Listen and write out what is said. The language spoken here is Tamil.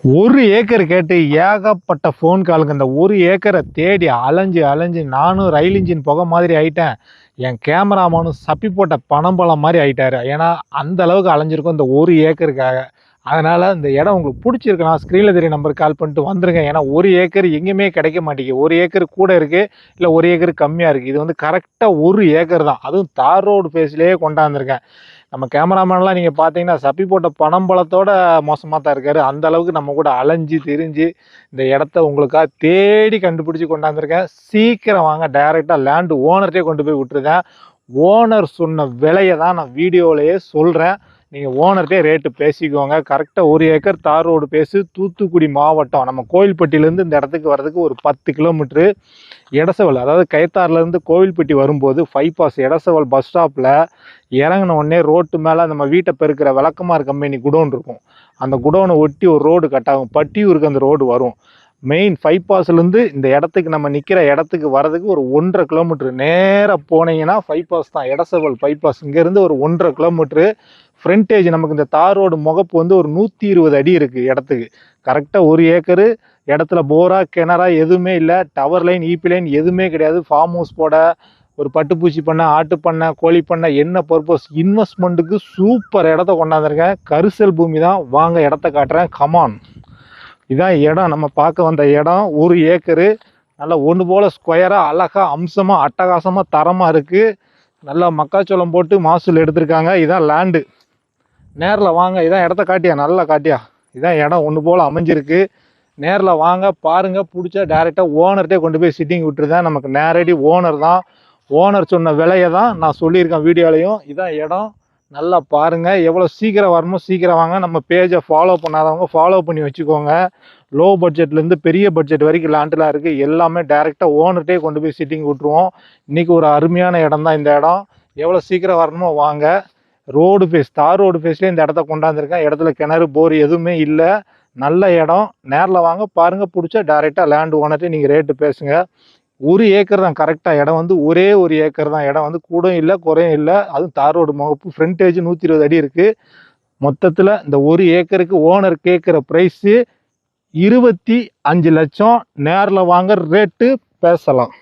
1 ஏக்கர் கேட்டு ஏகப்பட்ட ஃபோன் காலுங்க. இந்த 1 ஏக்கரை தேடி அலைஞ்சு அலைஞ்சு நானும் ரயில் இன்ஜின் புகை மாதிரி ஆயிட்டேன். என் கேமராமேனும் சப்பி போட்ட பனம்பழம் மாதிரி ஆயிட்டாரு. ஏன்னா அந்த அளவுக்கு அலைஞ்சிருக்கும் இந்த 1 ஏக்கருக்காக. அதனால இந்த இடம் உங்களுக்கு பிடிச்சிருக்குன்னா ஸ்க்ரீனில் தெரிய நம்பருக்கு கால் பண்ணிட்டு வந்துருங்க. ஏன்னா 1 ஏக்கர் எங்கேயுமே கிடைக்க மாட்டேங்குது. 1 ஏக்கர் கூட இருக்கு, இல்லை 1 ஏக்கர் கம்மியாக இருக்குது. இது வந்து கரெக்டாக 1 ஏக்கர் தான். அதுவும் தார் ரோடு ஃபேஸ்லேயே கொண்டாந்துருக்கேன். நம்ம கேமராமேன்லாம் நீங்கள் பார்த்தீங்கன்னா சப்பி போட்ட பனம்பழத்தோட மோசமாக தான் இருக்காரு. அந்த அளவுக்கு நம்ம கூட அலைஞ்சு திரிஞ்சு இந்த இடத்த உங்களுக்காக தேடி கண்டுபிடிச்சி கொண்டாந்துருக்கேன். சீக்கிரம் வாங்க, டைரெக்டாக லேண்டு ஓனர்கிட்டே கொண்டு போய் விட்டுருக்கேன். ஓனர் சொன்ன விலையை தான் நான் வீடியோவிலேயே சொல்கிறேன். நீங்கள் ஓனர்கிட்டே ரேட்டு பேசிக்கோங்க. கரெக்டாக 1 ஏக்கர் தார் ரோடு பேசு, தூத்துக்குடி மாவட்டம். நம்ம கோவில்பட்டியிலேருந்து இந்த இடத்துக்கு வர்றதுக்கு ஒரு 10 கிலோமீட்ரு. எடசவல், அதாவது கயத்தாறுலேருந்து கோவில்பட்டி வரும்போது பைபாஸ் எடசவல் பஸ் ஸ்டாப்பில் இறங்கின உடனே ரோட்டு மேலே நம்ம வீட்டை பெருக்கிற விளக்கமார் கம்பெனி குடோன் இருக்கும். அந்த குடோனை ஒட்டி ஒரு ரோடு கட் ஆகும். பட்டியூருக்கு அந்த ரோடு வரும். மெயின் பைபாஸ்லேருந்து இந்த இடத்துக்கு நம்ம நிற்கிற இடத்துக்கு வர்றதுக்கு ஒரு 1.5 கிலோமீட்ரு. நேராக போனீங்கன்னா பைபாஸ் தான், எடசவல் பைபாஸ். இங்கேருந்து ஒரு 1.5 கிலோமீட்ரு. ஃப்ரண்டேஜ் நமக்கு இந்த தார் ரோடு முகப்பு வந்து ஒரு 120 அடி இருக்குது இடத்துக்கு. கரெக்டாக 1 ஏக்கரு. இடத்துல போரா கிணறா எதுவுமே இல்லை. டவர் லைன், ஈபி லைன் எதுவுமே கிடையாது. ஃபார்ம் ஹவுஸ் போட, ஒரு பட்டுப்பூச்சி பண்ணை, ஆட்டு பண்ணை, கோழி பண்ணை, என்ன பர்பஸ், இன்வெஸ்ட்மெண்ட்டுக்கு சூப்பர் இடத்த கொண்டாந்துருக்கேன். கரிசல் பூமி தான். வாங்க இடத்த காட்டுறேன், கமான். இதான் இடம், நம்ம பார்க்க வந்த இடம். 1 ஏக்கரு. நல்லா ஒன்று போல் ஸ்கொயராக அழகாக அம்சமாக அட்டகாசமாக தரமாக இருக்குது. நல்லா மக்காச்சோளம் போட்டு மாசூல் எடுத்திருக்காங்க. இதான் லேண்டு. நேரில் வாங்க. இதான் இடத்த காட்டியா, நல்லா காட்டியா. இதான் இடம் ஒன்று போல் அமைஞ்சிருக்கு. நேரில் வாங்க, பாருங்கள். பிடிச்சா டேரெக்டாக ஓனர்கிட்டே கொண்டு போய் சிட்டிங் விட்டுருந்தேன். நமக்கு நேரடி ஓனர் தான். ஓனர் சொன்ன விலையை தான் நான் சொல்லியிருக்கேன் வீடியோலையும். இதான் இடம். நல்லா பாருங்கள். எவ்வளோ சீக்கிரம் வரணுமோ சீக்கிரம் வாங்க. நம்ம பேஜை ஃபாலோ பண்ணாதவங்க ஃபாலோ பண்ணி வச்சுக்கோங்க. லோ பட்ஜெட்லேருந்து பெரிய பட்ஜெட் வரைக்கும் லேண்டெலாம் இருக்குது. எல்லாமே டேரெக்டாக ஓனர்கிட்டே கொண்டு போய் சிட்டிங் விட்டுருவோம். இன்றைக்கி ஒரு அருமையான இடம் தான் இந்த இடம். எவ்வளோ சீக்கிரம் வரணுமோ வாங்க. ரோடு ஃபேஸ், தார் ரோடு ஃபேஸ்லேயே இந்த இடத்த கொண்டாந்துருக்கேன். இடத்துல கிணறு, போர் எதுவுமே இல்லை. நல்ல இடம். நேரில் வாங்க, பாருங்கள். பிடிச்சா டேரெக்டாக லேண்டு ஓனர்கிட்ட நீங்கள் ரேட்டு பேசுங்க. 1 ஏக்கர் தான் கரெக்டாக. இடம் வந்து ஒரே 1 ஏக்கர் தான். இடம் வந்து கூடும் இல்லை குறையும் இல்லை. அதுவும் தார் ரோடு முகப்பு. ஃப்ரண்டேஜ் 120 அடி இருக்குது. மொத்தத்தில் இந்த 1 ஏக்கருக்கு ஓனர் கேட்குற ப்ரைஸு 25 லட்சம். நேரில் வாங்க, ரேட்டு பேசலாம்.